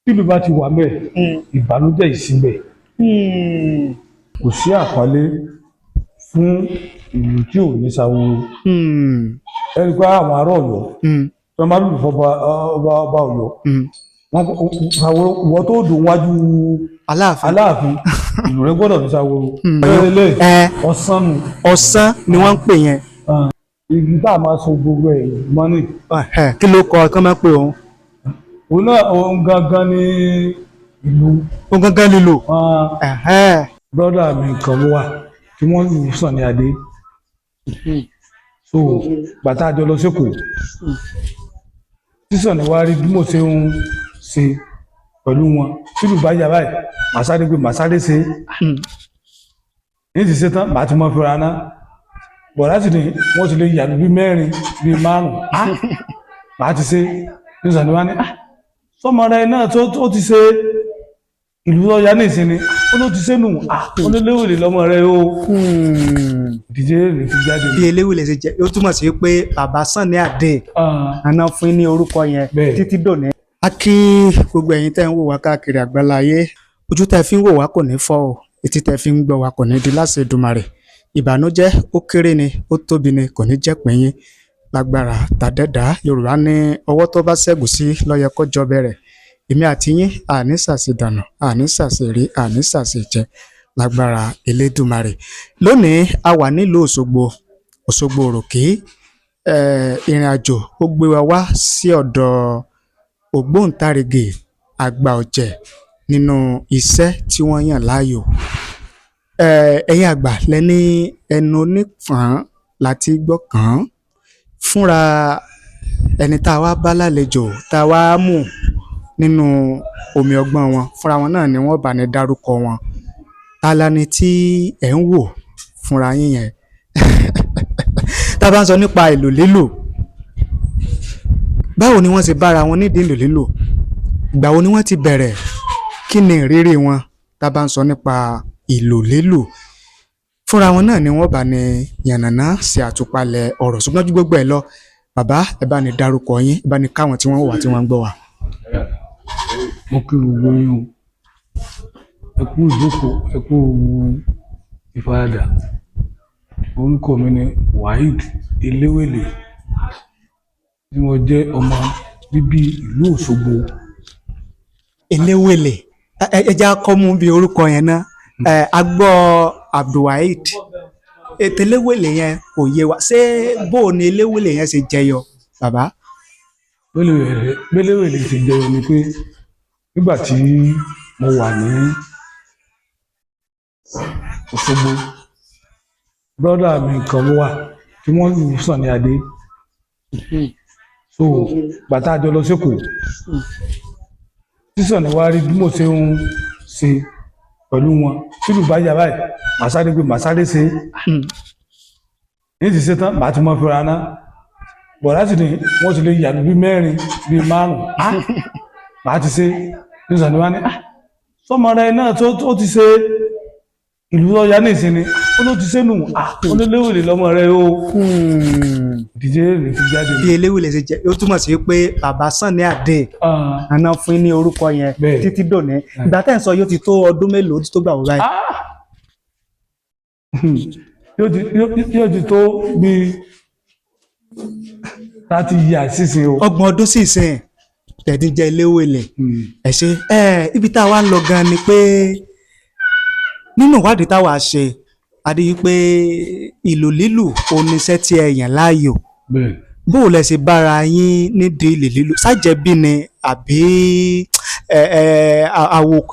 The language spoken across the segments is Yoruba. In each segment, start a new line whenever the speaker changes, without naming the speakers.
tílù bá ti wà ńbẹ̀ ìbànújẹ́ ìsínbẹ̀ kò sí àpọ́nlé fún ìlú tí ò ní ṣàwòrò ẹni pé àwọn ará Ọ̀yọ́ tó máa lù fọba ọba Ọ̀yọ́ wọn ṣàwòrò wọ́n tó dùn wájú Aláàfin ìlú rẹ gbọ́dọ̀ ní ṣàwòrò
ọ̀sán ni wọ́n ń pè yẹn.
igi tá a máa so gbogbo ẹ̀ mọ́nì.
kí ló kọ kán máa pè òun.
òun náà òun gangan ní ìlú.
òun gangan lílò.
brọ́dà mi kan ló wà tí wọ́n lù Sunny Adé so bàtà àjọ lọ sẹ́kọ̀ọ́ tí Sunny wá rí bí mo ṣe ń ṣe pẹ̀lú wọn tílù bá yà báyìí màá sáré ṣe ní ti ṣe tán màá ti mọ fúnra náà bọ̀dá sì ni wọ́n ti lè yàgò bí mẹ́rin bí márùn-ún màá ti ṣe ní Sunny wá ní sọmọ rẹ náà tó ti ṣe ìlú Ọya ní ìsinmi ó ló ti sẹ́nu oníléwèlè lọ́mọ rẹ o ìdíje rẹ̀ ti jáde.
bí eléwèlè ṣe jẹ́ ó túmọ̀ sí pé bàbá Sunny Adé àná fún ní orúkọ yẹn títí dòní. a kí gbogbo ẹ̀yin tẹ́ ń wò wá káàkiri àgbáláyé ojú tẹ́ fi ń wò wá kò ní fọ́ o etí tẹ́ fi ń gbọ́ wá kò ní di láṣẹ Èdùmàrè ìbànújẹ́ ó kéré ni ó tóbi ni kò ní jẹ́ pínyín lágbára tàdẹ́dá Yorùbá ní ọwọ́ tó bá ṣẹ́gun sí ló yẹ kó jọ bẹ̀rẹ̀ èmi àti yín àní ṣàṣì dànù àní ṣàṣì rí àní ṣàṣì jẹ lágbára Elédùmarè. Lónìí a wà nílùú Òṣogbo Òròkì ìrìn àjò ó gbé wa wá sí ọ̀dọ̀ ògbóǹtarìgì àgbà ọ̀jẹ̀ nínú iṣẹ́ tí wọ́n yàn láàyò. ẹ̀yin àgbà lẹ́ni ẹnu onífọ̀n láti gbọ́ kàn án fúnra ẹni tá a wá bá lálejò tá a wá mú nínú omi ọgbọ́n wọn fúnra wọn náà ni wọ́n bá ní dárúkọ wọn tálání tí ẹ̀ ń wò fúnra yín yẹn tá a bá ń sọ nípa ìlù lílù báwo ni wọ́n ti bára wọn nídìí ìlù lílù ìgbà wo ni wọ́n ti bẹ̀rẹ̀ kí ni ìrírí wọn tá a bá ń sọ nípa ìlù lílù fúnra wọn náà ni wọ́n bá ní yànnàná ṣe àtúpalẹ̀ ọ̀rọ̀ ṣùgbọ́n ju gbogbo ẹ̀ lọ bàbá ẹ bá ní dárúkọ yín ẹ bá ní káwọn tí wọ́n wà tí wọ́n ń gbọ́ wa.
mo kí gbogbo yín o ẹ kú ìjókòó ẹ kú ìfaradà orúkọ mi ni Waheed Eléwèlè tí mo jẹ́ ọmọ bíbí ìlú Òṣogbo.
Eléwèlè ẹ jẹ́ kọ́ mú bí orúkọ yẹn náà a gbọ́ Abdulwaheed ètò Eléwèlè yẹn kò yé wa ṣé bó ni Eléwèlè yẹn ṣe jẹyọ bàbá.
Eléwèlè ṣe jẹyọ ni pé nígbà tí mo wà ní Òṣogbo brọ́dà mi kan ló wà tí wọ́n lù Sunny Adé so bàtà àjọ lọ sẹ́kọ̀ọ́ tí Sunny wá rí bí mo ṣe ń ṣe pẹ̀lú wọn tílù bá yà báyìí màá sáré ṣe ní ti ṣe tán màá ti mọ fúnra náà bọ̀dá sì ni wọ́n ti lè yàgò bí mẹ́rin bí márùn-ún màá ti ṣe ní Sunny wá ní sọmọ rẹ náà tó ti ṣe ìlú Ọya ní ìsinmi ó ló ti sẹ́nu oníléwèlè lọ́mọ rẹ o ìdíje rẹ̀ ti jáde.
bí Eléwèlè ṣe jẹ́ ó túmọ̀ sí pé bàbá Sunny Adé àná fún ní orúkọ yẹn títí dòní ìgbà tẹ́ ń sọ yóò ti tó ọdún mélòó tí tó gbà wọ báyìí.
yóò ti tó bí 30 years sísìn o.
30 ọdún sísìn tẹ̀dí jẹ́ Eléwèlè ẹ̀ ṣe ibi tá a wá ń lọ gan ni pé nínú ìwádìí táwa ṣe a rí i pé ìlù lílù oníṣẹ́ tí ẹ yàn láàyò bó o lẹ ṣe bára yín nídìí ìlù lílù ṣàjẹbí ni àbí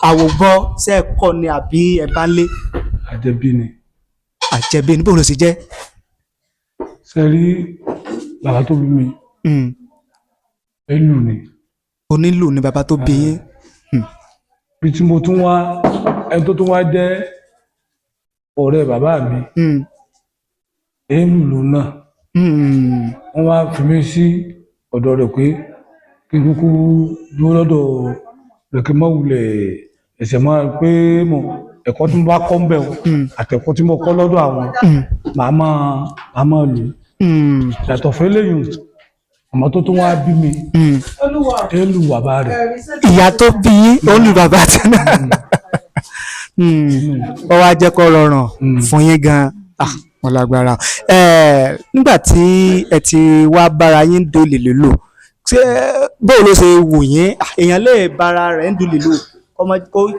àwògbọ́ ṣe é kọ́ ni àbí ẹ bá lé.
àjẹbí ni
bó o lọ ṣe jẹ́.
ṣe rí bàbá tó bí mi ẹlù ni.
onílù ni bàbá tó bí yín.
bí tí mo tún wá ẹni tó tún wá jẹ́ ọ̀rẹ́ bàbá mi èèlù ló náà wọ́n wá fi mí sí ọ̀dọ̀ rẹ̀ pé kí n kúkú dúró lọ́dọ̀ rẹ̀ kí n má wulẹ̀ ẹ̀sẹ̀ máa pé mo ẹ̀kọ́ tí mo bá kọ́ ń bẹ̀ àtẹ̀kọ́ tí mo kọ́ lọ́dọ̀ àwọn màá máa lò yàtọ̀ fún eléyìí àmọ́ tó tún wá bí mi élu bàbá rẹ̀.
ìyá tó bí yín ó lù bàbá tí náà ó wá jẹ́ kó rọrùn fún yín gan-an wọn lágbára. Nígbà tí ẹ ti wá bára yín dolè lò ṣé bóò ló ṣe wù yín èèyàn lè bára rẹ̀ ń dolè lò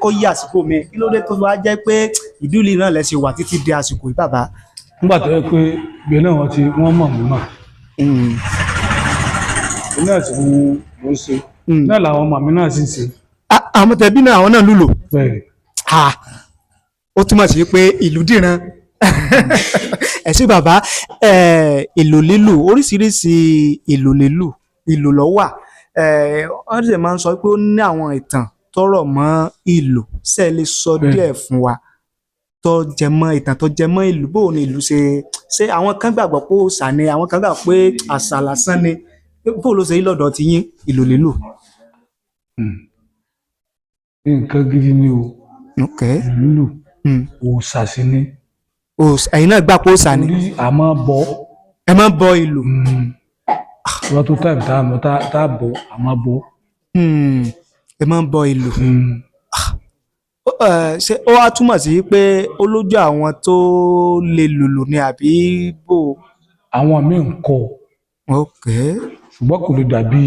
kó yí àsìkò mi kí ló dé tó wá jẹ́ pé ìdílé náà lẹ ṣe wà títí di àsìkò yìí bàbá.
nígbà tó yẹ pé ìgbẹ́ náà wọ́n mọ̀ mí mọ̀ náà tí mo ń ṣe náà làwọn ọmọ mi náà sì ń ṣe.
àwọn tẹbí náà àwọn náà lùlò.
bẹ́ẹ̀
ó túmọ̀ sí pé ìlú dìran ẹ ṣé bàbá ìlù lílù oríṣiríṣi ìlù ló wà wọ́n sì máa ń sọ pé ó ní àwọn ìtàn tó rọ̀ mọ́ ìlù ṣé ẹ lè sọ díẹ̀ fún wa tó jẹ mọ́ ìtàn tó jẹ mọ́ ìlù bó ni ìlù ṣe àwọn kan gbàgbọ́ pé òòṣà ni àwọn kan gbàgbọ́ pé àṣà lásán ni bó ló ṣe yí lọ́dọ̀ ti yín ìlù lílù.
nǹkan gidi ni o ìlú òòṣà sí ni.
ẹ̀yin náà gbà pé òòṣà ni.
orí a máa bọ.
ẹ máa bọ ìlù.
wọ́n tó táìmù tá a bọ a máa bọ.
ẹ máa bọ ìlù. ṣé ó wá túmọ̀ sí pé ó lójú àwọn tó lè lùlù ni àbí bò.
àwọn míì ń kọ. ṣùgbọ́n kò lè dàbí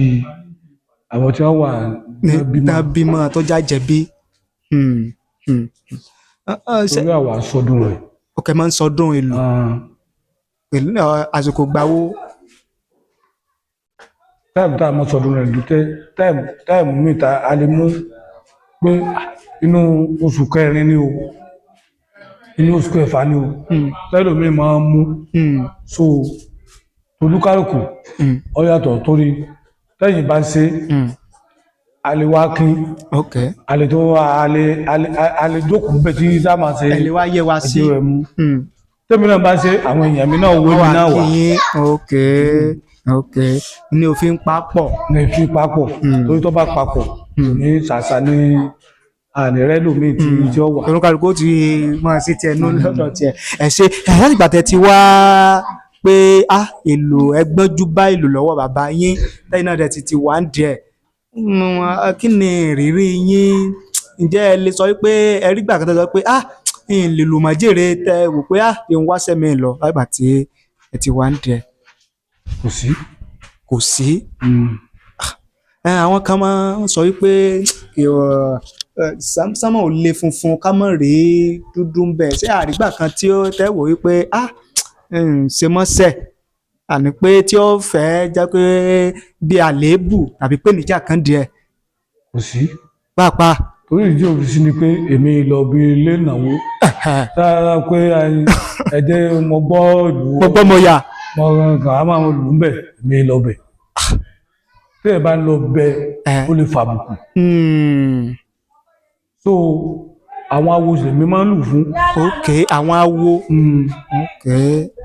àwọn tí wọ́n wà
ní bímọ tó jájẹbí.
torí àwa sọdún rẹ̀.
ọkẹ máa ń sọdún ìlú pẹ̀lú àsìkò gbàwó.
táìmù tá a mọ sọdún rẹ̀ lù táìmù mi ta a lè mú pé inú oṣù kẹrin ni o inú oṣù kẹfà ni o lẹ́lòmí máa ń mú so olúkálùkù ó yàtọ̀ torí tẹ́yìn bá ń ṣe alẹ́ wá kín alẹ́ tó alẹ́ jókòó bẹ́ẹ̀ tí sá máa ṣe
ẹ̀lẹ́ wá yẹ wá sí
rẹ̀ mú tẹ́mi náà bá ń ṣe àwọn èèyàn mi náà wé mi náà wà.
ní òfin papọ̀.
ní òfin papọ̀ torí tó bá papọ̀ ní ṣàṣà ní ànírẹ́ lómi tí ó wà.
olúkálùkù ó ti máa sí tiẹ̀ lọ́dọ̀ tiẹ̀ ẹ̀ ṣe láti ìgbà tẹ́ ti wá pé èlò ẹgbọ́njú bá èlò lọ́wọ́ bàbá yín lẹ́yìn náà dẹ̀ ti wà ń díẹ̀ kí ni ìrírí yín ǹjẹ́ ẹ lè sọ pé ẹ rí gbà kan tó sọ pé n lè lò má jèrè tẹ wò pé n wá sẹ́mi lọ lágbà tí ẹ ti wà ń díẹ̀. kò sí. àwọn kan máa ń sọ wípé sámọ̀ ò lè funfun ká mọ̀ rí dúdú ń bẹ̀ ṣé àrígbà kan tí ó tẹ́ wò wípé ṣe mọ́sẹ̀ àní pé tí ó fẹ́ jẹ́ pé bí àléébù tàbí pé níjà kan díẹ̀.
kò sí.
pàápàá.
torí ìdí òfìsí ni pé èmi lọ bí ilé ìnáwó sára pé ẹ̀jẹ̀ mo gbọ́ ìlú.
mo gbọ́ mo yà.
mo kàn á máa lù ú bẹ̀ èmi lọ bẹ̀ tí ẹ bá ń lọ bẹ ó lè fàbùkù. so àwọn awo lèmi máa ń lù fún.
àwọn awo.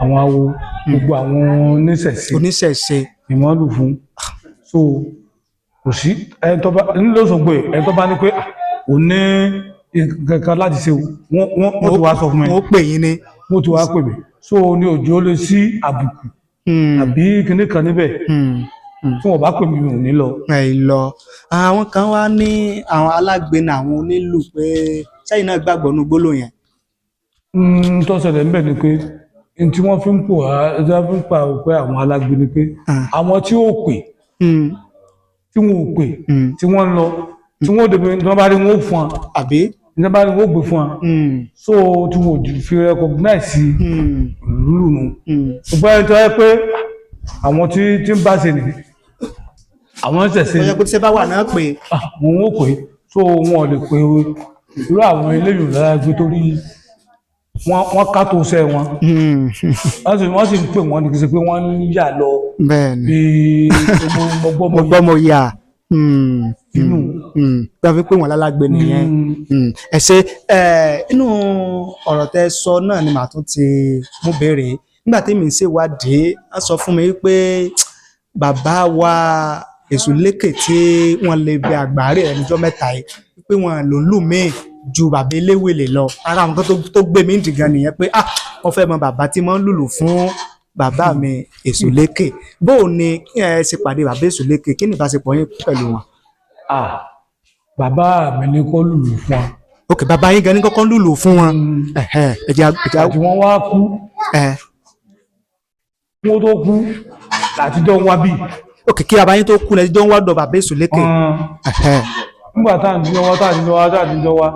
àwọn awo gbogbo àwọn oníṣẹ̀ṣe ni wọ́n lù fún. so kò sí ẹni tó bá nílòsògbè ẹni tó bá ní pé ò ní kankan láti ṣe wọ́n ti wá sọ fún mi.
wọ́n pè yín ni.
wọ́n ti wá pè mí so ní òjò lè sí àbùkù àbí kinní kan níbẹ̀ tí wọ́n bá pè mí ò ní lọ.
àwọn kan wá ní àwọn alágbèéná àwọn onílù pé sẹ́yìn náà gbàgbọ́ nu gbólóhùn yẹn.
tó ṣẹlẹ̀ ń bẹ̀ ni pé tí wọ́n fi ń pò pé àwọn alágbèéná ni pé àwọn tí ó pè tí wọn ò pè tí wọ́n lọ tí wọ́n dèbè tí wọ́n bá rí wọn ó fún wa
àbí
tí wọ́n bá rí wọn ó gbé fún wa so tí wọn ò fi recognize lùlù nù ṣùgbọ́n ẹni tó yẹ pé àwọn tí ń bá ṣe nìyí àwọn ṣẹ̀ṣẹ̀
ọjọ́ pé tí ṣe bá wà náà pé
wọn ò pè so wọn ò lè pè irú àwọn eléyìí lára gbé torí wọ́n ká tó ṣẹ́ wọn wọ́n sì ń pè wọ́n ní kí n ṣe pé wọ́n ń yà lọ bí
gbọ́mọ yà inú gbàgbé pé wọ́n lálágbé nìyẹn ẹ ṣe inú ọ̀rọ̀ tẹ́ sọ náà ni màá tún ti mú béèrè nígbà tí mi ń ṣèwádìí wọ́n sọ fún mi pé bàbá wa èṣù lékè tí wọ́n lè bẹ àgbáre ẹnìjọ́ mẹ́ta yìí pé wọ́n lò lù míì ju bàbá eléwèlè lọ ara àwọn kan tó gbé mi ń dìgan nìyẹn pé wọ́n fẹ́ mọ bàbá tí wọ́n ń lùlù fún bàbá mi Èṣùlékè bó o ní ẹ ṣe pàdé bàbá Èṣùlékè kí ni ìbáṣepọ̀ yín pẹ̀lú wọn.
Bàbá mi ní kó lùlù fún wọn.
ok bàbá yín gan ní kọ́kọ́ lùlù fún wọn.
àti wọn wá kú. wọ́n tó kú láti jọ wá bí.
ok kí bàbá yín tó kú láti jọ wá dọ̀ bàbá Èṣùlékè.
nígbà tá à ń jọ wá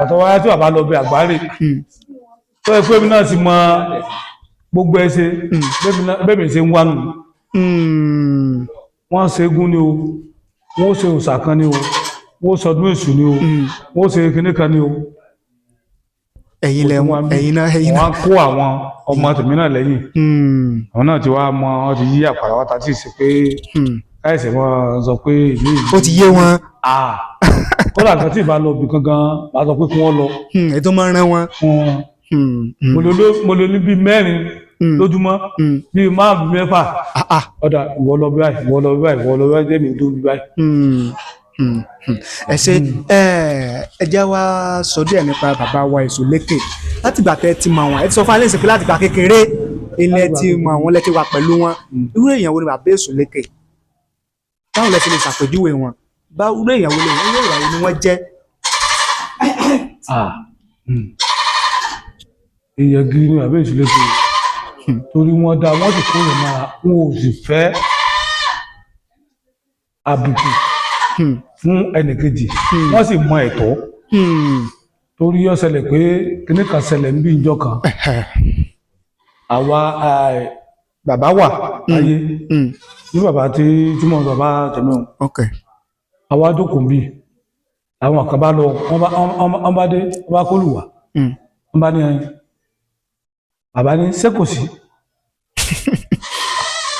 ọ̀tọ̀ wáyá tí bàbá lọ bẹ Àgbáre tó yẹ pé mi náà ti mọ gbogbo ẹ ṣe bẹ́ẹ̀ mi ṣe ń wá nù. wọ́n ṣe égún ni o wọ́n ṣe òòṣà kan ni o wọ́n sọdún èṣù ni o wọ́n ṣe kinní kan ni o.
ẹ̀yin náà
wọ́n kó àwọn ọmọ tèmi náà lẹ́yìn àwọn náà ti wá mọ ọ ti yí àpàrà wá tàbí ṣe pé káyọ̀sẹ̀ wọn sọ pé ìlú yìí.
ó ti yé wọn.
kódà kan tí ì bá lọ bì kankan bá sọ pé kí wọ́n lọ.
ètò máa ń rán wọn.
mo lè ní bíi mẹ́rin lójúmọ́ bíi márùn-ún mẹ́fà ọ̀dà ìwọ lọ báyìí ìwọ lọ báyìí ìwọ lọ báyìí jẹ́mi tó bí báyìí.
ẹ ṣe ẹ jẹ́ wá sọ díẹ̀ nípa bàbá wa Èṣùlékè láti gbà tẹ́ ti mọ̀ wọ́n ẹ ti sọ fún alẹ́ ìsìnkú láti gbà kékeré ilẹ̀ ti mọ̀ wọ́n lẹ́tí wà pẹ̀lú wọn irú èèyàn wo ni bàbá Èṣùlékè báwo lẹ ti lè ṣàpèjúwe wọn báwo irú èèyàn wo ni wọ́n jẹ́.
èèyàn gidi ni bàbá Èṣùlékè torí wọ́n dá wọ́n sì kúrò máa wọn ò sì fẹ́ àbùkù fún ẹnìkejì wọ́n sì mọ ẹ̀tọ́ torí ó ṣẹlẹ̀ pé kíní kan ṣẹlẹ̀ níbi ìjọ kan àwa bàbá wà láyé ní bàbá tí mo bàbá tẹ̀mí o àwa jókòó bí àwọn kan bá lọ wọ́n bá dé wọ́n bá kólù wá wọ́n bá ní ẹyin bàbá ní sẹ́kòsí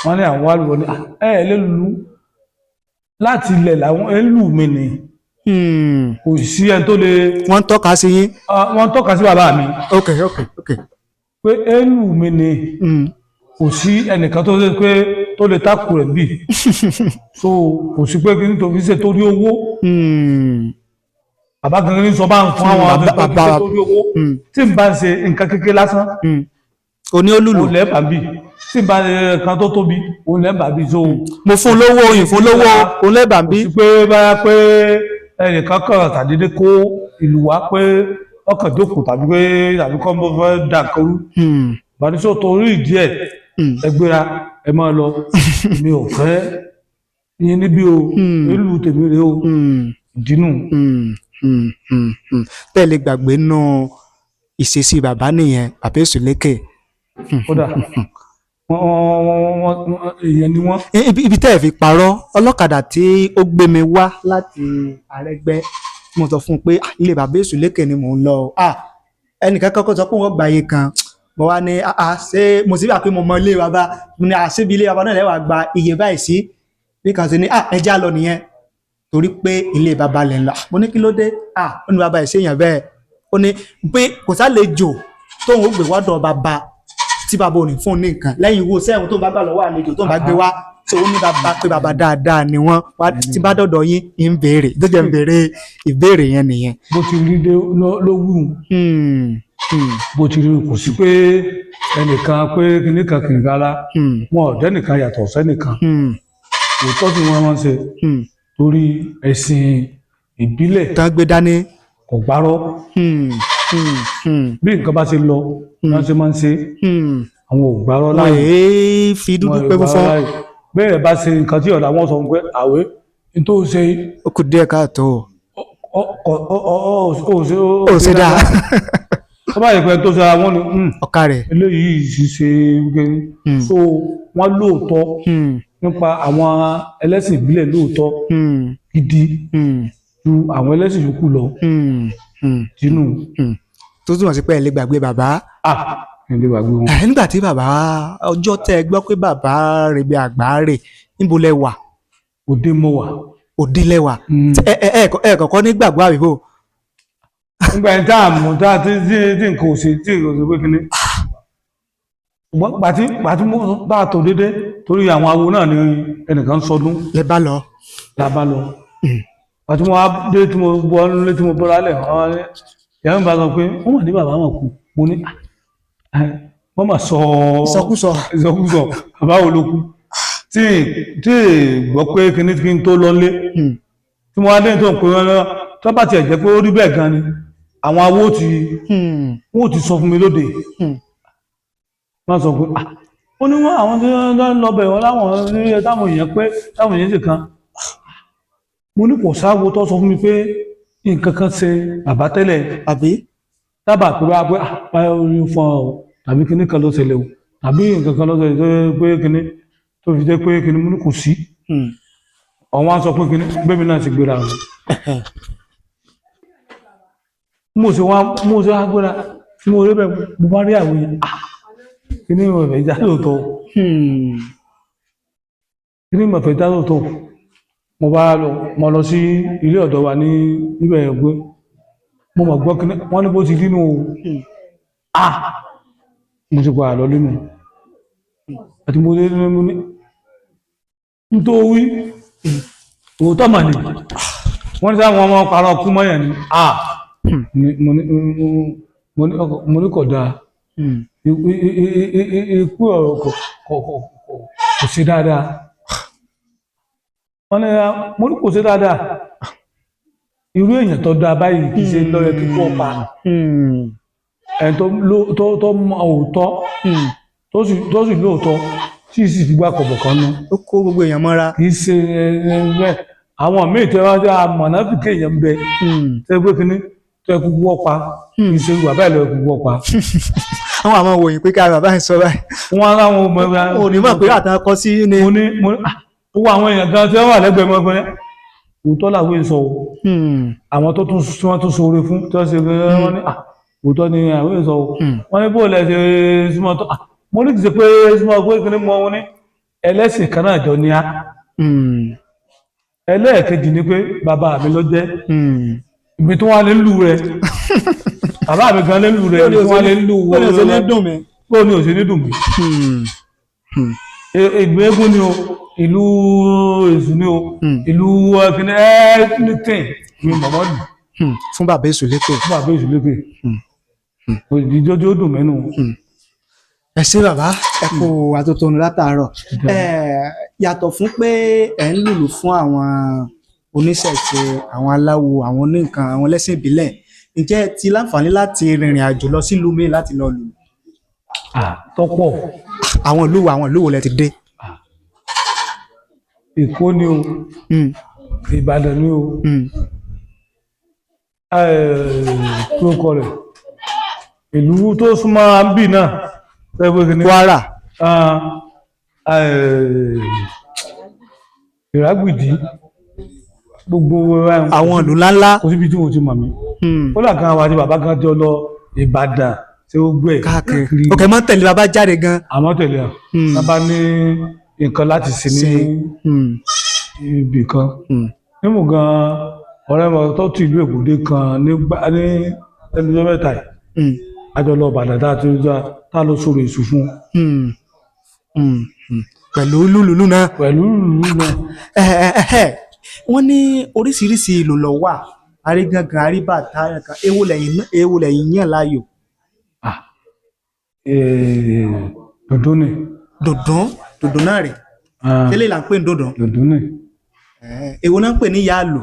wọ́n ní àwọn alùpùpù ní lélùú láti ilẹ̀ làwọn ẹlù mi ni kò sí ẹni tó lè.
wọ́n tọ́ka sí yín.
wọ́n tọ́ka sí bàbá mi.
ok
pé ẹlù mi ni kò sí ẹnìkan tó lè takò rẹ̀ bì so kò sí pé kí n tó fi ṣe torí owó. bàbá gangan ní sọ bá ń fún àwọn àgbẹ̀ torí owó tí n bá ń ṣe nǹkan kékeré lásán.
oní olùlù
olè bàbí tí n bá kan tó tóbi olè bàbí so.
mo fún lówó òyìn fún lówó olè bàbí.
kò sí pé báyà pé ẹnìkan kan tàdédé kó ìlú wá pé ọkàn jókòó tàbí kọ́ bó fẹ́ dà kọrú. ìbánisọ torí ìdí ẹ̀ ẹ gbéra ẹ máa lọ mi ò fẹ́ yín níbí o ìlú tèmi rèé o ìdínú.
bẹ́ẹ̀ lè gbàgbé nù ìṣesí bàbá nìyẹn bàbá Èṣùlékè.
kódà èèyàn ni wọ́n.
ibi tẹ́ ẹ̀ fi parọ́ ọlọ́kadà tí ó gbé mi wá láti Àrẹ́gbẹ́ mo sọ fún un pé ilé bàbá Èṣùlékè ni mò ń lọ ẹnìkan kọ́kọ́ sọ pé wọ́n gba iye kan mo wá ní ṣé mo sì bí àpé mo mọ ilé bàbá mo ní àṣebi ilé bàbá náà lẹ́wà gba iye báyìí sí bí kan ṣe ní ẹja lọ nìyẹn torí pé ilé bàbá lẹ̀ ń lọ mo ní kí ló dé ó ní bàbá ẹ̀ ṣèyàn bẹ́ẹ̀ ó ní pé kò sálejò tóun ó gbé wádọ̀ bàbá tí bàbá ò ní fún ní nǹkan lẹ́yìn wo sẹ́wọ̀n tó ń bá gbà lọ́wọ́ àlejò tó ń bá gbé wá tó ní bàbá pé bàbá dáadáa ni wọ́n wá tí bá dọ̀dọ̀ yín ń béèrè tó jẹ́ ń béèrè ìbéèrè yẹn nìyẹn.
bó ti rí ló wù bó ti rí kò sí pé ẹnìkan pé kìnìkan kìnìkan la wọn ò dẹ́nìkan yàtọ̀ sẹ́nìkan òótọ́ tí wọ́n máa ń ṣe torí ẹ̀sìn ìbílẹ̀
tán gbé dání
kò gbárọ́ bí nǹkan bá ṣe lọ wọ́n ṣe máa ń ṣe àwọn ò gbárọ́ láàyè
wọ́n fi dúdú pé fúnfún
bẹ́ẹ̀ bá ṣe nǹkan tí ọ̀dà wọn sọ pé àwẹ̀ nítorí ṣe
ó kù díẹ̀ káàtó
ó
ṣe dáa
tó bá yẹ pé tó ṣe àwọn ni
ọ̀ka rẹ̀
eléyìí sì ṣe so wọ́n lóòótọ́ nípa àwọn ẹlẹ́sìn ìbílẹ̀ lóòótọ́ gidi ju àwọn ẹlẹ́sìn yòókù lọ tínú.
tó túmọ̀ sí pé ẹ lè gbàgbé bàbá.
ẹ lè gbàgbé wọn.
nígbà tí bàbá ọjọ́ tẹ́ ẹ gbọ́ pé bàbá rẹ̀ bí Àgbáre níbo lẹ wà.
òde mo wà.
òde lẹ wà. ẹ kọ̀kọ́ ní gbàgbọ́ àbíbò.
nígbà yẹn tá a mú tá a ti nǹkan ò ṣe tí nǹkan ò ṣe pé kíní. ṣùgbọ́n pàtí mo bá a tó dédé torí àwọn awo náà ni ẹnìkan sọdún.
lẹ bá lọ.
la bá lọ. pàtí mo wá dé tí mo bọ́ nílé tí mo bọ́ra lẹ̀ ìyá mi bá sọ pé wọ́n wà ní bàbá wọn kú mo ní wọ́n mà sọ
ìsọkúsọ
bàbá wo ló kú tí gbọ́ pé kíní kí n tó lọlé tí wọ́n á dé tó ń pè wọ́n lọ́wọ́ tó bá tiẹ̀ jẹ́ pé ó rí bẹ́ẹ̀ gan ni àwọn awó wọ́n ti sọ fún mi lóde wọ́n sọ pé ó ní wọ́n àwọn tí wọ́n lọ bẹ̀ wọ́n láwọn ní táwọn èèyàn sì kan mo ní kò sáwo tó sọ fún mi pé nǹkan kan ṣe bàbá tẹ́lẹ̀
àbí
dábàá pé wá pé báyọ̀ orí fún ọ tàbí kíní kan ló ṣẹlẹ̀ o tàbí nǹkan kan ló ṣẹlẹ̀ tó pé kíní tó fi jẹ́ pé kíní mo ní kò sí ọ̀wọ́n á sọ pé kíní bẹ́ẹ̀ náà ti gbéra rẹ̀ mo ṣe wá gbéra tí mo rí bẹ́ẹ̀ mo bá rí àwọn èèyàn kíní mo fẹ́ já lóòótọ́ kíní mo fẹ́ já lóòótọ́ mo lọ sí ilé ọ̀dọ́ wa ní ibẹ̀ ẹ̀gbẹ́ mo mọ̀ gbọ́ kíní wọ́n ní bó ti dínú mo ti padà lọ nínú àti mo lé nínú ní nítorí òótọ́ mà ní wọ́n ní sáwọn ọmọ parọ́ kú mọ́yàn ní mo ní kò dáa ikú ọ̀rọ̀ kò sí dáadáa wọ́n ní mo ní kò sí dáadáa irú èèyàn tó dáa báyìí kì í ṣe lọ́yẹ kí kò pa ẹni tó mọ òótọ́ tó sì lóòótọ́ tí sì fi gbá kọ̀bọ̀ kan nú.
ó kó gbogbo èèyàn mọ́ra.
kì í ṣe bẹ́ẹ̀ àwọn míì tẹ́ wá jẹ́ amọ̀nàfíkì èèyàn ń bẹ tẹ́ gbé kínní tẹ́ kúkú wọ́pa kì í ṣe ìwà bẹ́ẹ̀ lọ́ọ́ kúkú wọ́pa.
àwọn àmọ́ wòye pé ká bàbá yẹn sọ báyìí.
wọ́n á láwọn ọmọ ẹgbẹ́.
òní mọ̀ pé àtàn kọ sí ni.
mo ní owó àwọn èèyàn gan tí wọ́n wà lẹ́gbẹ̀ẹ́ mọ́ ẹgbẹ́ òótọ́ làwọn èèyàn sọ o àwọn tó tún ṣoore fún tí wọ́n ṣe wọ́n ní òótọ́ ni àwọn èèyàn sọ o wọ́n ní bóòlù ẹ̀ ṣe súnmọ́ tó mo ní kì í ṣe pé súnmọ́ pé kí ni mo ní ẹlẹ́sìn kan náà jọ ní á ẹlẹ́ẹ̀kejì ni pé bàbá mi ló jẹ́ ibi tí wọ́n lè lù rẹ̀ bàbá mi gan lè lù rẹ̀ ibi tí wọ́n lè lù
wọ́n lè ṣe ní dùn mí
bó ni ò ṣe ní dùn mí ìgbẹ́gùn ni o ìlú èṣù ni o ìlú ẹ̀kíní anything mi mọ̀mọ́ nù.
fún bàbá èṣù lépè.
fún bàbá èṣù lépè ìdíjọ́jọ́ ó dùn mẹ́nu.
ẹ ṣé bàbá ẹ kú atótónu látàárọ̀ yàtọ̀ fún pé ẹ ń lùlù fún àwọn oníṣẹ̀ṣe àwọn aláwo àwọn oníǹkan àwọn ẹlẹ́sìn ìbílẹ̀ ǹjẹ́ ẹ ti láǹfààní láti rìnrìn àjò lọ sílùú mi láti lọ lù.
tọ́pọ̀.
àwọn ìlú wo lẹ ti dé.
Èkó ni o Ìbàdàn ni o tó kọ rẹ̀ ìlú tó súnmọ́ àbí náà
Kwara
Ìrágbìdì gbogbo
àwọn ìlú ńláńlá
kò síbi tí mo ti mọ̀ mí ó là kan àwọn àti bàbá kan tí ó lọ Ìbàdàn tí ó gbé
káàkiri òkè mọ́ tẹ̀lé bàbá jáde gan.
àmọ́ tẹ̀lé bàbá ní nǹkan láti ṣe ní ibì kan nímú gan ọ̀rẹ́ mi tó ti ìlú Èkúté kan ní ẹnìjọ́ mẹ́ta yìí àjọ lọ Ìbàdàn tá a lọ sọ̀rọ̀ èṣù fún
pẹ̀lú lúlùlù náà. wọ́n ní oríṣiríṣi ìlù ló wà arígangan aríbàtà kan èwo lẹ́yìn yàn láàyò.
dòdò ni.
dòdò náà rè tẹ́lẹ̀ là ń pè ní dòdò.
dòdò ni.
èwo náà ń pè ní yáàlù.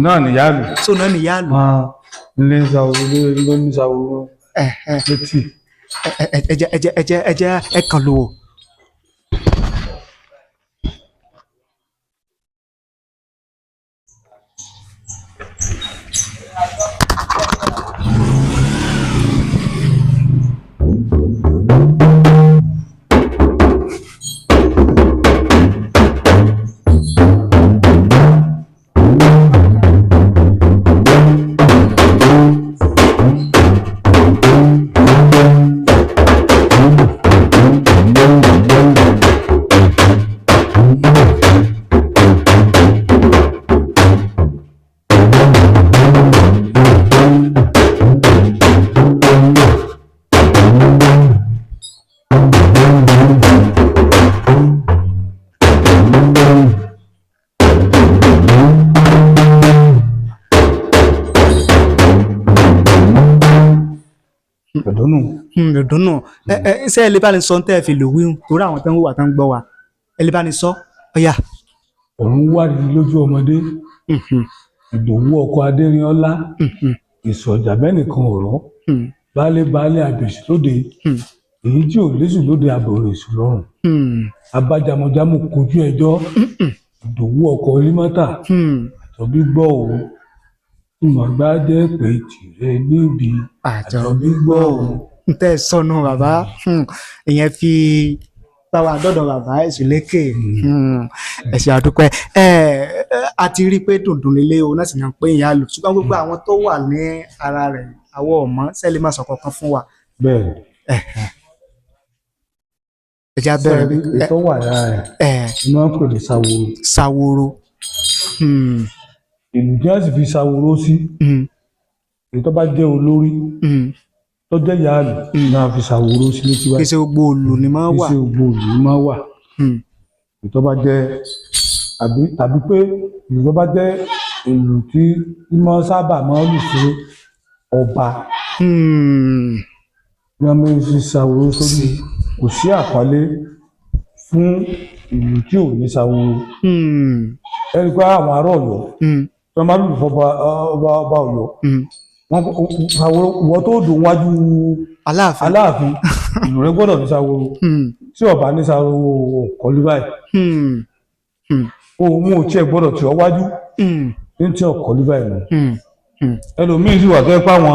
náà ni yáàlù.
so náà ni yáàlù.
ilé ìsàwò ló ní ìsàwò létí.
ẹ kàn lò ó. ìdùnnú ṣé ẹ lè bá ní sọ tẹ́ ẹ fi lò wíhun torí àwọn tó ń wà tó ń gbọ́ wa ẹ lè bá ní sọ ọ̀yà.
òun wádìí lójú ọmọdé Ìdòwú ọkọ Adérinọlá ìsọjà bẹ́nìkan ọ̀rọ̀ baálé àbèsì lóde èyí tí ò lésù lóde àbòrò èṣù lọ́rùn abájàmọ̀jámọ̀ kojú ẹjọ́ Ìdòwú ọkọ Olímọ́tà àjọbí gbọ́ òun ìmọ̀gbá jẹ́ pé tìrẹ níbi àjọbí gbọ́ òun.
n tẹ́ sọnù bàbá ìyẹn fi báwa dọ́dọ̀ bàbá Ẹ̀sùlẹ́kè ẹ̀sìn àdúpẹ́ a ti rí i pé dùndùn lélẹ̀ òun náà sì ní pé ìyá lò ṣùgbọ́n gbogbo àwọn tó wà ní ara rẹ̀ àwọn ọmọ sẹ́lẹ̀ máa sọ kankan fún wa.
bẹ́ẹ̀
ẹja bẹ̀rẹ̀
ètò wà lára rẹ̀ ni wọ́n pè ní Ṣaworo.
Ṣaworo.
ìlú tí wọ́n sì fi Ṣaworo sí èyí tó bá jẹ́ olórí tó jẹ́ ìyáàlú ni wọ́n fi Ṣaworo sí létí wáyé.
kí ṣe gbogbo òlù ni máa wà.
kí ṣe gbogbo òlù ni máa wà. èyí tó bá jẹ́ tàbí pé ìlú tó bá jẹ́ ìlú tí wọ́n sábà máa ń lù fún ọba ni wọ́n máa ń fi Ṣaworo sórí. kò sí àpọ́nlé fún ìlú tí ò ní Ṣaworo. ẹni pé àwọn ará Ọ̀yọ́ tí wọ́n bá lù fún ọba Ọ̀yọ́ Ṣaworo ìwọ tó dùn wájú Aláàfin ìlú rẹ gbọ́dọ̀ ní Ṣaworo tí ọba ní Ṣaworo kọlu báyìí òun ò tiẹ̀ gbọ́dọ̀ tí ọ wájú ní tí ọkọlù báyìí lọ. ẹlòmíín sì wà tó pé àwọn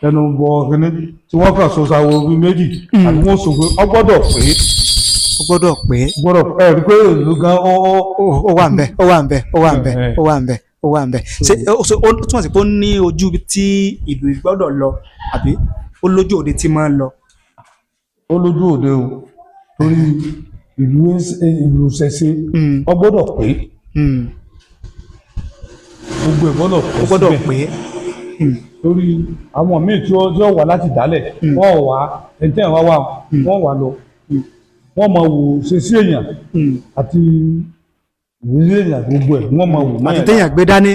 tẹnu bọ kíní tí wọ́n kàn so Ṣaworo bíi méjì àti wọ́n sọ pé ọ gbọ́dọ̀ pé rí pé ìlú gan ó
wà ńbẹ̀ ṣé ó túmọ̀ sí pé ó ní ojú tí ìlú gbọ́dọ̀ lọ àbí ó lójú òde tí máa ń lọ.
ó lójú òde o torí ìlú ṣẹṣẹ ọ gbọ́dọ̀ pé gbogbo ẹ̀ gbọ́dọ̀ pé torí àwọn míì tí ó wà láti dálẹ̀ wọ́n wà ẹ̀ńtẹ́ wá wà wọ́n wà lọ wọ́n máa wò ṣe sí èèyàn àti ìrírí èèyàn gbogbo ẹ̀ wọ́n máa wò mọ́
àti téèyàn gbé dání.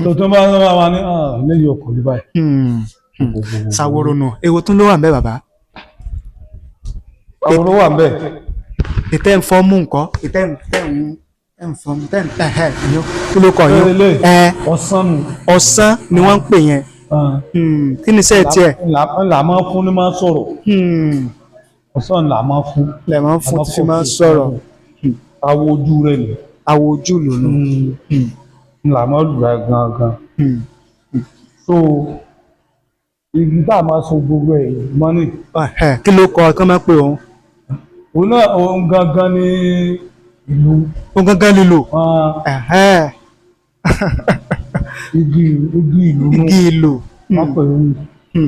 tuntun bá wà ní lẹ́yìn ọkọ̀ ní báyìí.
Ṣaworo nù èwo tún ló wà ń bẹ bàbá.
Ṣaworo wà ń bẹ.
ìtẹ́ ń fọ́ mú nǹkan ìtẹ́ ń fọ́ mú kí ló kọ yín. ọ̀sán ni wọ́n ń pè yẹn. kí ni iṣẹ́ tiẹ̀.
là máa fún ni máa sọ̀rọ̀. ọ̀sán là máa fún.
lẹ̀ máa fún tí fi máa sọ̀rọ̀.
awo ojú rẹ̀ ni.
awo ojú lò lò.
là máa lù rẹ̀ gangan. so igi tá a máa so gbogbo ẹ̀ mọ́nì.
kí ló kọ kí wọ́n máa pè òun.
òun gangan ni ìlú.
òun gangan lílò.
igi ìlú.
igi ìlú.
wọ́n pè é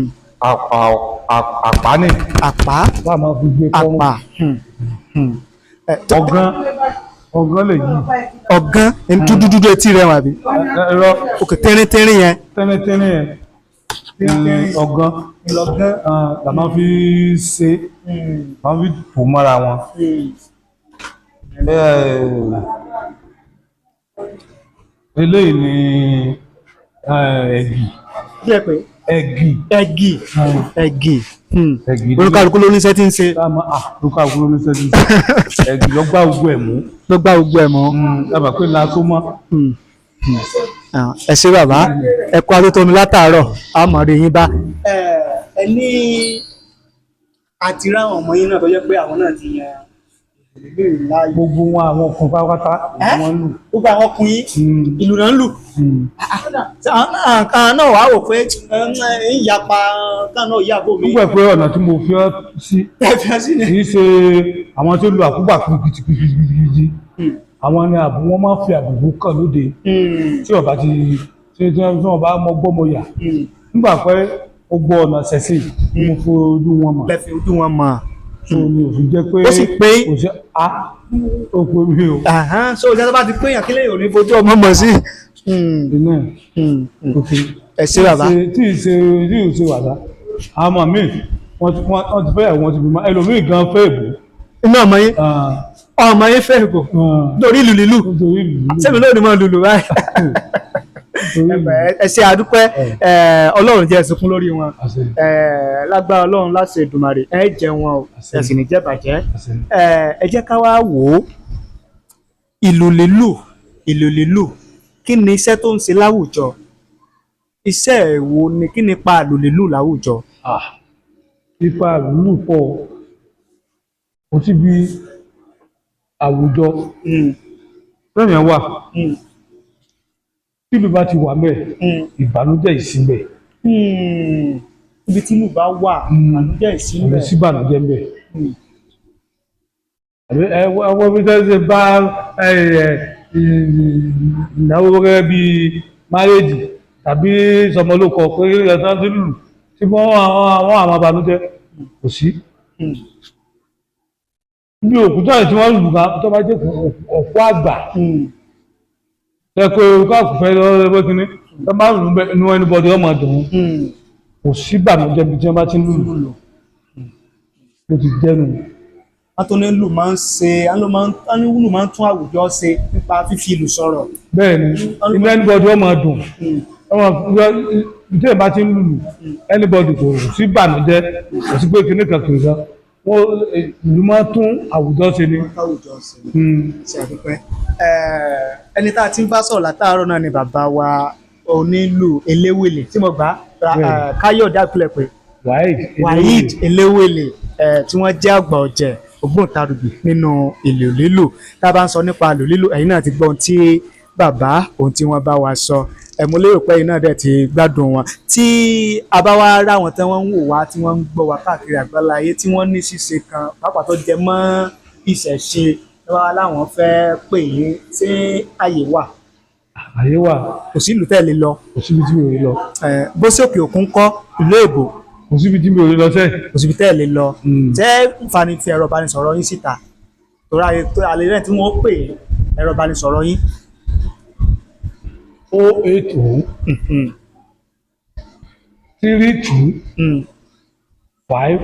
àpá ni.
àpá.
bá a máa fi gbé kọ́rùn.
àpá.
ọ̀gán lè yí.
ọ̀gán dúdúdúdú etí rẹ̀ wà bí. òkè tẹ́rín yẹn.
tẹ́rín yẹn. ọ̀gán la máa fi ṣe máa fi tò mọ́ra wọn. eléyìí ni ẹ̀gì.
olùkàlùkù ló ní iṣẹ́ tí ń ṣe.
olùkàlùkù ló ní iṣẹ́ tí ń ṣe. ẹ̀gì ló gbá gbogbo ẹ̀ mú. dábàá pé la tó mọ́.
ẹ ṣé bàbá ẹ kú atótónu látàárọ̀ a mọ̀ rí yín bá. ẹ ní àti ráwọn ọmọ yín náà tó jẹ́ pé àwọn náà ti yan
gbogbo wọn àwọn ọkùnrin pátápátá wọn lù.
gbogbo àwọn ọkùnrin ìlú náà ń lù. àwọn náà wàá wò pé ń yapa káà náà yà bò mí.
nígbà pé ọ̀nà tí mo fi ọ́ sí kì í ṣe àwọn tó lu àkúgbà kìkìkìkìkì àwọn ni àbò wọn máa ń fi àbùkù kàn lóde tí ọba ti tí wọn bá mọ gbọ́ mọ yà nígbà pé ó gbọ́ ọ̀nà ṣẹ̀ṣẹ̀ mo fi ojú wọn mọ̀.
lẹ́fẹ̀ẹ́ ojú wọn mọ̀.
so mi ò fi jẹ́ pé
ó sì pé
ó pé mi o.
so ìjà tó bá ti pé yàn kílẹ̀ yóò ní fojú ọmọ mọ̀ sí. ẹ ṣé bàbá.
tí ì ṣe wàdà àmọ́ mi wọ́n ti fẹ́ àwọn ti bímọ ẹlòmíì gan fẹ́ èbó.
inú ọmọ yín fẹ́ èbó lórí ìlú lílù sẹ́mi lónìí mọ́ lùlù báyìí. ẹ ṣé àdúpẹ́ ọlọ́run jẹ́ sunkún lórí wọn lágbára ọlọ́run láti Èdùmàrè ẹ jẹ wọn o ẹ sì ní jẹ́ bàjẹ́ ẹ jẹ́ ká wá wò ó ìlù lílù kí ni iṣẹ́ tó ń ṣe láwùjọ iṣẹ́ wo ni kí ni ipa ìlù lílù láwùjọ.
Ipa ìlù pọ̀ kò síbi àwùjọ lẹ́yìn wà tí ìlú bá ti wà mẹ́ ìbànújẹ́ ìsínbẹ̀.
Ibi tí ìlú bá wà ìbànújẹ́ ìsínbẹ̀.
Àbí síbànújẹ́ mbẹ̀. Ẹwọ́ bí tẹ́sí bá ìnáwó gẹ́gẹ́ bí márèjì tàbí sọmọlókọ pé ẹ̀sán tí lù tí wọ́n àwọn àbànújẹ́ kò sí. Bí òkúta tí wọ́n lù ká tó bá jẹ́ ọ̀pọ̀ àgbà ẹ̀kọ́ káàkùfẹ́ lọ́wọ́ kíní tó bá lù inú ẹnibọ́dì ọmọ dùn kò sí ìbànújẹ́ bí tí wọ́n bá ti ń lù ló ti jẹ́nu.
Wọ́n tó ní lù máa ń ṣe lù máa ń tún àwùjọ ṣe nípa fífi ìlù sọ̀rọ̀.
Bẹ́ẹ̀ni inú ẹnibọ́dì ọmọ dùn bí tí wọ́n bá ti ń lù ẹnibọ́dì kò sí ìbànújẹ́ kò sí pé kíní kankan kan ìlú máa tún àwùjọ ṣe ni.
Ṣe àdúpẹ́ ẹni tá a ti ń bá sọ̀rọ̀ látàárọ̀ náà ni bàbá wa onílù eléwèlè tí mo gbà Káyọ̀dé àpilẹ̀ pé Waheed eléwèlè tí wọ́n jẹ́ àgbà ọ̀jẹ̀ ògbóǹtarìgì nínú ìlù lílù tá a bá ń sọ nípa ìlù lílù ẹ̀yin náà ti gbọ́ ohun tí bàbá ohun tí wọ́n bá wa sọ mo lérò pé ẹ̀yin náà dẹ̀ ti gbádùn wọn tí a bá wá rá wọn tí wọ́n ń wò wá tí wọ́n ń gbọ́ wá káàkiri àgbáláyé tí wọ́n ní ṣíṣe kan pàápàá tó jẹ mọ́ ìṣẹ̀ṣe tí wọ́n láwọn fẹ́ pè yín ṣé àyè wà.
Àyè wà.
Kò sí ìlú tẹ́ẹ̀ lè lọ.
Kò síbi tí mi ò lè lọ.
Bó sí òkè òkun kọ́ ìlú èbó.
Kò síbi tí mi ò lè lọ sẹ́ẹ̀.
Kò síbi tẹ́ẹ̀ lè lọ. Tẹ́ nfààní fi ẹ̀rọ ìbánisọ̀rọ̀ yín síta torí àlè rẹ̀ tí wọ́n pè ẹ̀rọ ìbánisọ̀rọ̀ yín.
080 32 5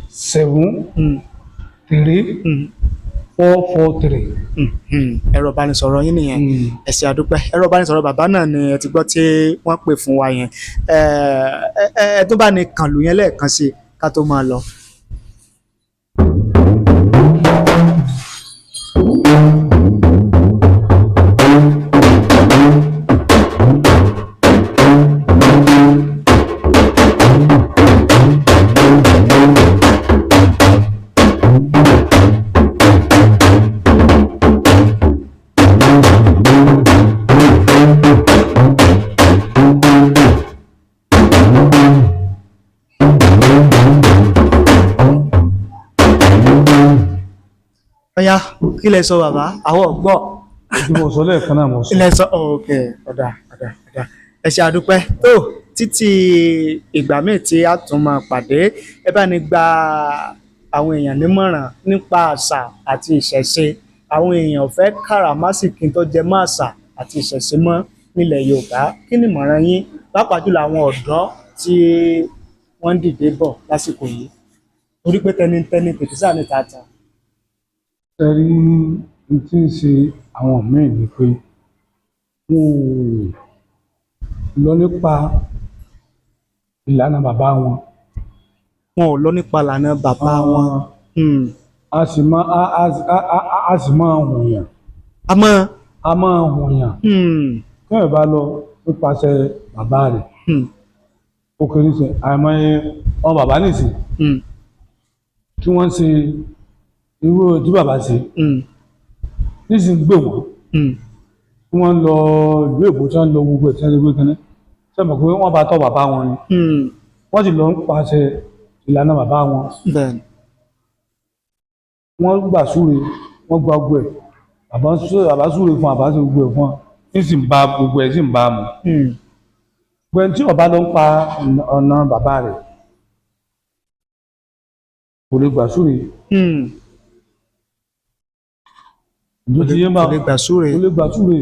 7 3 443.
Ẹ̀rọ ìbánisọ̀rọ̀ yín nìyẹn ẹ ṣé àdúpẹ́ ẹ̀rọ ìbánisọ̀rọ̀ bàbá náà ni ẹ ti gbọ́ tí wọ́n pè fún wa yẹn ẹ tó bá ní kàn lù yẹn lẹ́ẹ̀kan sí ká tó máa lọ. Ọya kí lẹ sọ bàbá àwọn ọgbọ́
mo sọ lẹ́ẹ̀kan náà mo sọ.
ilẹ̀ sọ ọ̀kẹ́ ọ̀dà ẹ ṣé àdúpẹ́ tó títí ìgbà míì tí a tún máa pàdé ẹ bá ní gba àwọn èèyàn nímọ̀ràn nípa àṣà àti ìṣẹ̀ṣe àwọn èèyàn fẹ́ káràmásìkí tó jẹ mọ́ àṣà àti ìṣẹ̀ṣe mọ́ nílẹ̀ Yorùbá kí ni ìmọ̀ràn yín pàápàá jùlọ àwọn ọ̀dọ́ tí wọ́n ń dìde bọ̀ lásìkò yìí torí pé tẹnitẹni pètùsà ní tata.
Ẹ rí n tí ń ṣe àwọn míì ni pé wọn ò lọ nípa ìlànà bàbá wọn.
Wọn ò lọ nípa ìlànà bàbá wọn.
A sì máa hùyàn. A máa hùyàn. Kí ẹ̀ bá lọ nípasẹ̀ bàbá rẹ̀. Ó kéré sẹ àìmọye ọmọ bàbá nìsín tí wọ́n ṣe irú tí bàbá ṣe nísìnyí gbé wọn tí wọ́n lọ ìlú èbó tí wọ́n lọ gbogbo ẹ̀ tí wọ́n ṣe gbé kínní ṣe mọ̀ pé wọ́n bá tọ́ bàbá wọn ni wọ́n sì lọ ń pàṣẹ ìlànà bàbá wọn wọ́n gbà súre wọ́n gba gbogbo ẹ̀ bàbá súre fún bàbá ṣe gbogbo ẹ̀ fún wọn ní sì ń bá gbogbo ẹ̀ sì ń bá mu gbẹ̀ǹ tí ọba ló ń pa ọ̀nà bàbá rẹ̀ kò lè gbà súre. Kò lè gbà súre.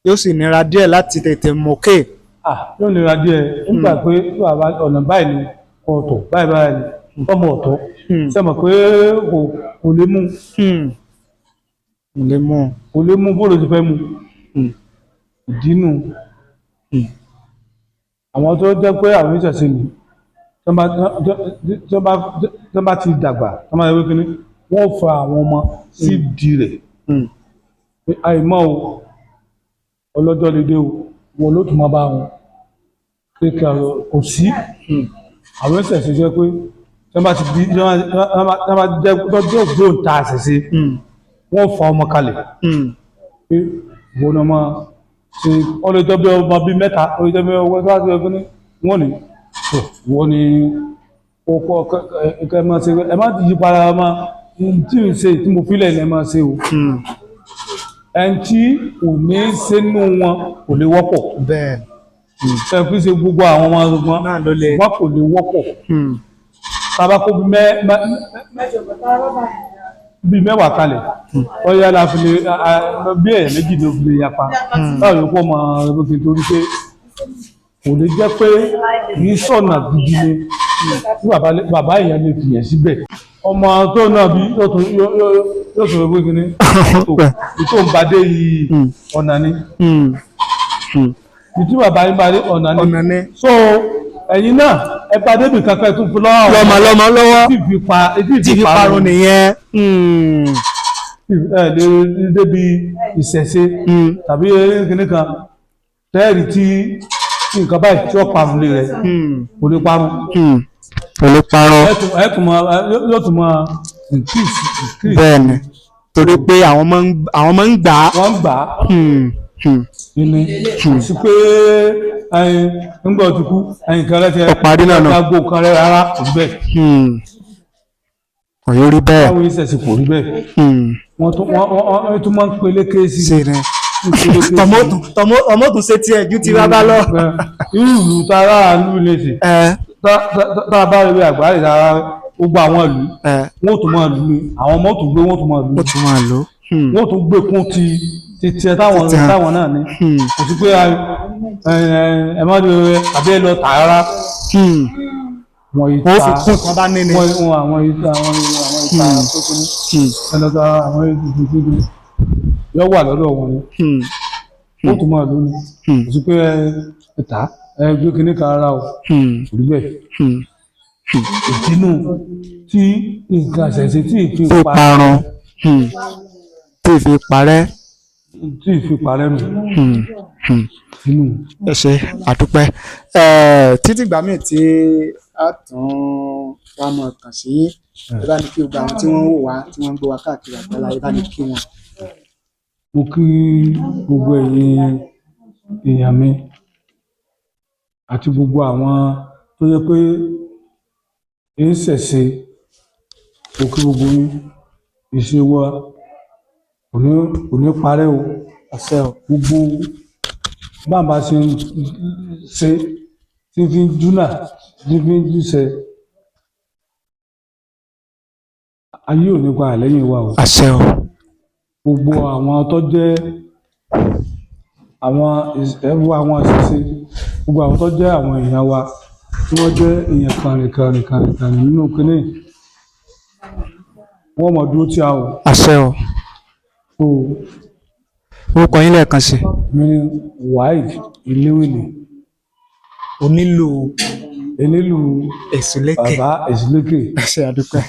Yóò sì nira díẹ̀ láti tètè mókè.
Yóò nira díẹ̀ nígbà pé ọ̀nà báyìí ni ọ̀tọ̀ báyìí ni ọmọ ọ̀tọ̀ ṣe mọ̀ pé kò lè mú. Kò lè mú bó ló ti fẹ́ mú. Ìdínú àwọn tó jẹ́ pé àwọn ìṣẹ̀ṣe ni tó bá ti dàgbà tó máa yẹ kíní wọ́n fa àwọn ọmọ sí ìdí rẹ̀ pé àìmọ́ o ọlọ́jọ́ lédè o wọn ló tún máa bá wọn pé kò sí àwọn ìṣẹ̀ṣe jẹ́ pé tó bá ti bí tó bá jẹ́ tọ́jú ògbóǹta àṣẹṣe wọ́n fa ọmọ kalẹ̀ pé ìwọ náà máa ṣe ọlọ́jọ́ bí ọmọ bíi mẹ́ta ọlọ́jọ́ bí ọwọ́ tó wá sí ẹgbẹ́ ní wọ́n ní wọ́n ní ọkọ̀ ẹ̀kẹ́ máa ṣe ẹ má ti yí para ọmọ tí mi ṣe tí mo fílẹ̀ ẹ̀ máa ṣe o ẹni tí kò ní ṣe nínú wọn kò lè wọ́pọ̀
bẹ́ẹ̀
ẹ fi ṣe gbogbo àwọn ọmọ ọgbọ́n wọn kò lè wọ́pọ̀ tabako bí mẹ́wàá kalẹ̀ wọ́n yára fi lè bí ẹ̀ méjì ló fi lè yapa báwo ló pọ̀ mọ́ ẹgbẹ́ torí pé kò lè jẹ́ pé kì í sọ̀nà gidi ni tí bàbá èèyàn lè fìyàn síbẹ̀ ọmọ tó náà bí yóò tún ẹgbẹ́ kìíní tó ń badé yìí ọ̀nà ni tí bàbá yín badé ọ̀nà ni so ẹ̀yin náà ẹ bá débi kankan tó fi
lọ́mọ lọ́wọ́
tí fi
parun nìyẹn
ẹ lè débi ìṣẹ̀ṣe tàbí kíní kan tẹ́ẹ̀rì tí nǹkan báyìí tí ó parun lé rẹ̀ kò lè parun yóò tún mọ increase
bẹ́ẹ̀ ni torí pé àwọn máa ń gbà á
wọ́n ń gbà á ní sí pé ńgbà òtúkú kan rẹ̀ ti
ọ̀parí náà náà
gbogbo kan rẹ̀ rárá kò rí bẹ́ẹ̀
kò yóò rí bẹ́ẹ̀
báwo ìṣẹ̀ṣe kò rí bẹ́ẹ̀ wọ́n tún máa ń peléke sí
ọmọ tún ṣe tiẹ̀ ju ti bàbá lọ.
irú ìlú tara ìlú lè ṣe tá a bá rí àgbáyé tara gbogbo àwọn ìlú wọ́n tún máa lù ní àwọn ọmọ tún gbé wọ́n tún máa lù wọ́n tún gbé kún ti tiẹ̀ táwọn náà ní kò sí pé ẹ má lè àbí ẹ lọ tààrà wọ́n fi kún kan bá níní àwọn ìta tó kún ẹ lọ tààrà àwọn ìta yọ wà lọ́dọ̀ wọn ni wọ́n tún máa lò ní kò sí pé ẹ tà ẹ gbé kinní kan ara o kò rí bẹ́ẹ̀ ìdínú tí nǹkan àṣẹṣe tí ìfi
parun tí ìfi parẹ́
nù inú.
ẹ ṣé àdúpẹ́ títí ìgbà míì tí a tún wá mọ̀ kàn sí ẹ bá ní kí gbogbo àwọn tí wọ́n ń wò wá tí wọ́n ń gbọ́ wá káàkiri àgbáláyé bá ní kí wọn.
mo kí gbogbo ẹ̀yin èèyàn mi àti gbogbo àwọn tó yẹ pé ń ṣẹ̀ṣe mo kí gbogbo yín ìṣe wa kò ní parẹ́ o àṣẹ o gbogbo bàbá ṣe ń ṣe tí fi ń dúnà tí fi ń jùṣẹ ayé ò ní pa àlẹ́yìn wa o
àṣẹ o
gbogbo àwọn tó jẹ́ àwọn ẹ̀rù àwọn àṣìṣe gbogbo àwọn tó jẹ́ àwọn èèyàn wa tí wọ́n jẹ́ èèyàn kàrìnkàrìn nínú kínní wọ́n mọ̀ dúró tí a ò.
àṣẹ o orúkọ yín lẹ́ẹ̀kan sí.
mi ni Waheed Eléwélé
onílù
elélu
Ẹ̀sùlẹ́kẹ̀
bàbá Ẹ̀sùlẹ́kẹ̀.
ẹ ṣé àdúpẹ́.